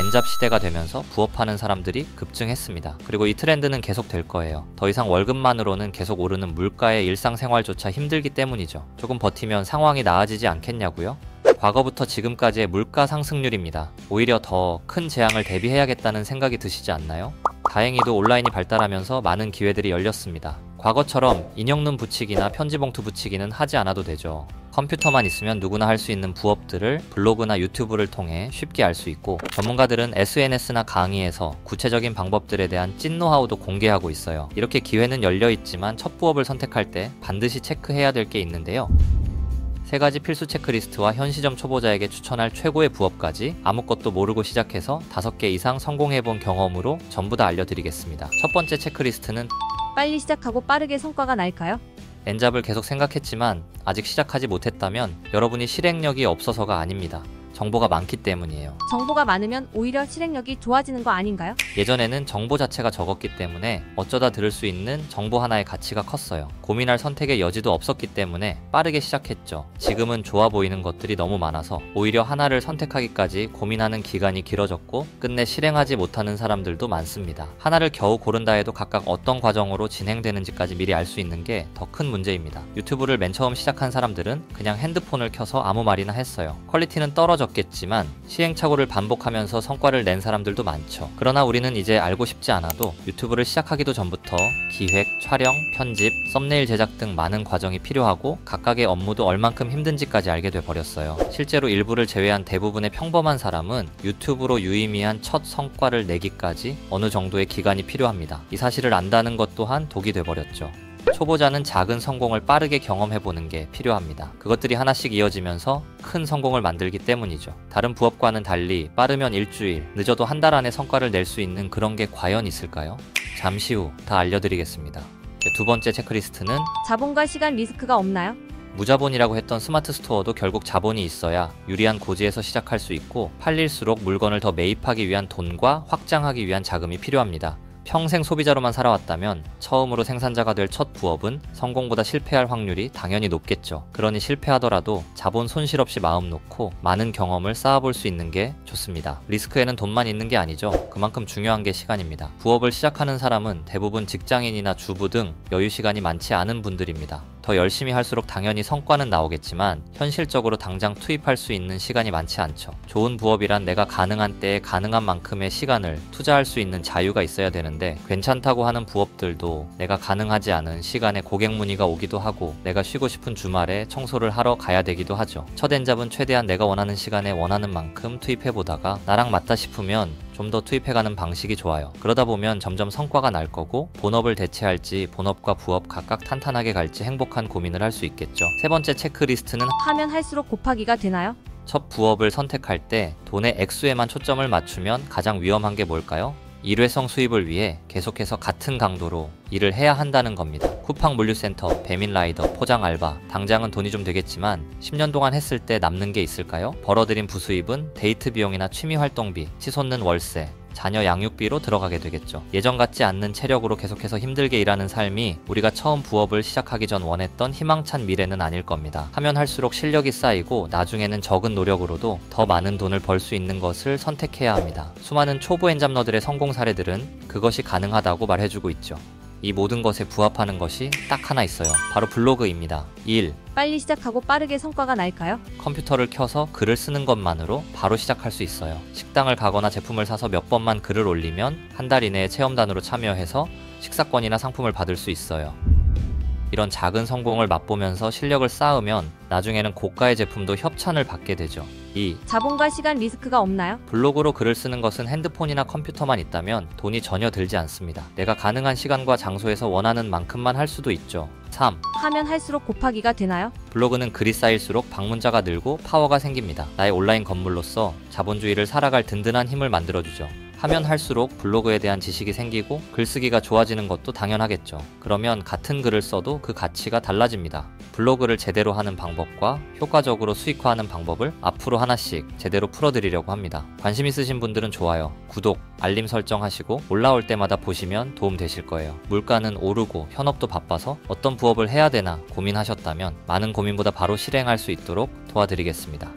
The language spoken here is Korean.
N잡 시대가 되면서 부업하는 사람들이 급증했습니다. 그리고 이 트렌드는 계속 될 거예요. 더 이상 월급만으로는 계속 오르는 물가의 일상생활조차 힘들기 때문이죠. 조금 버티면 상황이 나아지지 않겠냐고요? 과거부터 지금까지의 물가 상승률입니다. 오히려 더 큰 재앙을 대비해야겠다는 생각이 드시지 않나요? 다행히도 온라인이 발달하면서 많은 기회들이 열렸습니다. 과거처럼 인형눈 붙이기나 편지봉투 붙이기는 하지 않아도 되죠. 컴퓨터만 있으면 누구나 할 수 있는 부업들을 블로그나 유튜브를 통해 쉽게 알 수 있고, 전문가들은 SNS나 강의에서 구체적인 방법들에 대한 찐 노하우도 공개하고 있어요. 이렇게 기회는 열려 있지만 첫 부업을 선택할 때 반드시 체크해야 될 게 있는데요. 3가지 필수 체크리스트와 현 시점 초보자에게 추천할 최고의 부업까지 아무것도 모르고 시작해서 5개 이상 성공해본 경험으로 전부 다 알려드리겠습니다. 첫 번째 체크리스트는 빨리 시작하고 빠르게 성과가 날까요? N잡을 계속 생각했지만 아직 시작하지 못했다면 여러분이 실행력이 없어서가 아닙니다. 정보가 많기 때문이에요. 정보가 많으면 오히려 실행력이 좋아지는 거 아닌가요? 예전에는 정보 자체가 적었기 때문에 어쩌다 들을 수 있는 정보 하나의 가치가 컸어요. 고민할 선택의 여지도 없었기 때문에 빠르게 시작했죠. 지금은 좋아 보이는 것들이 너무 많아서 오히려 하나를 선택하기까지 고민하는 기간이 길어졌고, 끝내 실행하지 못하는 사람들도 많습니다. 하나를 겨우 고른다 해도 각각 어떤 과정으로 진행되는지까지 미리 알 수 있는 게 더 큰 문제입니다. 유튜브를 맨 처음 시작한 사람들은 그냥 핸드폰을 켜서 아무 말이나 했어요. 퀄리티는 떨어졌겠지만 시행착오를 반복하면서 성과를 낸 사람들도 많죠. 그러나 우리는 이제 알고 싶지 않아도 유튜브를 시작하기도 전부터 기획, 촬영, 편집, 썸네일 제작 등 많은 과정이 필요하고 각각의 업무도 얼만큼 힘든지까지 알게 돼버렸어요. 실제로 일부를 제외한 대부분의 평범한 사람은 유튜브로 유의미한 첫 성과를 내기까지 어느 정도의 기간이 필요합니다. 이 사실을 안다는 것 또한 독이 돼버렸죠. 초보자는 작은 성공을 빠르게 경험해보는 게 필요합니다. 그것들이 하나씩 이어지면서 큰 성공을 만들기 때문이죠. 다른 부업과는 달리 빠르면 일주일, 늦어도 한 달 안에 성과를 낼 수 있는 그런 게 과연 있을까요? 잠시 후 다 알려드리겠습니다. 두 번째 체크리스트는 자본과 시간 리스크가 없나요? 무자본이라고 했던 스마트 스토어도 결국 자본이 있어야 유리한 고지에서 시작할 수 있고, 팔릴수록 물건을 더 매입하기 위한 돈과 확장하기 위한 자금이 필요합니다. 평생 소비자로만 살아왔다면 처음으로 생산자가 될 첫 부업은 성공보다 실패할 확률이 당연히 높겠죠. 그러니 실패하더라도 자본 손실 없이 마음 놓고 많은 경험을 쌓아볼 수 있는 게 좋습니다. 리스크에는 돈만 있는 게 아니죠. 그만큼 중요한 게 시간입니다. 부업을 시작하는 사람은 대부분 직장인이나 주부 등 여유 시간이 많지 않은 분들입니다. 더 열심히 할수록 당연히 성과는 나오겠지만 현실적으로 당장 투입할 수 있는 시간이 많지 않죠. 좋은 부업이란 내가 가능한 때에 가능한 만큼의 시간을 투자할 수 있는 자유가 있어야 되는데, 괜찮다고 하는 부업들도 내가 가능하지 않은 시간에 고객 문의가 오기도 하고 내가 쉬고 싶은 주말에 청소를 하러 가야 되기도 하죠. 첫 N잡은 최대한 내가 원하는 시간에 원하는 만큼 투입해보다가 나랑 맞다 싶으면 좀 더 투입해가는 방식이 좋아요. 그러다 보면 점점 성과가 날 거고, 본업을 대체할지 본업과 부업 각각 탄탄하게 갈지 행복한 고민을 할 수 있겠죠. 세 번째 체크리스트는 하면 할수록 곱하기가 되나요? 첫 부업을 선택할 때 돈의 액수에만 초점을 맞추면 가장 위험한 게 뭘까요? 일회성 수입을 위해 계속해서 같은 강도로 일을 해야 한다는 겁니다. 쿠팡 물류센터, 배민라이더, 포장 알바, 당장은 돈이 좀 되겠지만 10년 동안 했을 때 남는 게 있을까요? 벌어들인 부수입은 데이트 비용이나 취미 활동비, 치솟는 월세, 자녀 양육비로 들어가게 되겠죠. 예전 같지 않는 체력으로 계속해서 힘들게 일하는 삶이 우리가 처음 부업을 시작하기 전 원했던 희망찬 미래는 아닐 겁니다. 하면 할수록 실력이 쌓이고 나중에는 적은 노력으로도 더 많은 돈을 벌 수 있는 것을 선택해야 합니다. 수많은 초보 N잡러들의 성공 사례들은 그것이 가능하다고 말해주고 있죠. 이 모든 것에 부합하는 것이 딱 하나 있어요. 바로 블로그입니다. 1. 빨리 시작하고 빠르게 성과가 날까요? 컴퓨터를 켜서 글을 쓰는 것만으로 바로 시작할 수 있어요. 식당을 가거나 제품을 사서 몇 번만 글을 올리면 한 달 이내에 체험단으로 참여해서 식사권이나 상품을 받을 수 있어요. 이런 작은 성공을 맛보면서 실력을 쌓으면 나중에는 고가의 제품도 협찬을 받게 되죠. 2. 자본과 시간 리스크가 없나요? 블로그로 글을 쓰는 것은 핸드폰이나 컴퓨터만 있다면 돈이 전혀 들지 않습니다. 내가 가능한 시간과 장소에서 원하는 만큼만 할 수도 있죠. 3. 하면 할수록 곱하기가 되나요? 블로그는 글이 쌓일수록 방문자가 늘고 파워가 생깁니다. 나의 온라인 건물로서 자본주의를 살아갈 든든한 힘을 만들어주죠. 하면 할수록 블로그에 대한 지식이 생기고 글쓰기가 좋아지는 것도 당연하겠죠. 그러면 같은 글을 써도 그 가치가 달라집니다. 블로그를 제대로 하는 방법과 효과적으로 수익화하는 방법을 앞으로 하나씩 제대로 풀어드리려고 합니다. 관심 있으신 분들은 좋아요, 구독, 알림 설정하시고 올라올 때마다 보시면 도움 되실 거예요. 물가는 오르고 현업도 바빠서 어떤 부업을 해야 되나 고민하셨다면 많은 고민보다 바로 실행할 수 있도록 도와드리겠습니다.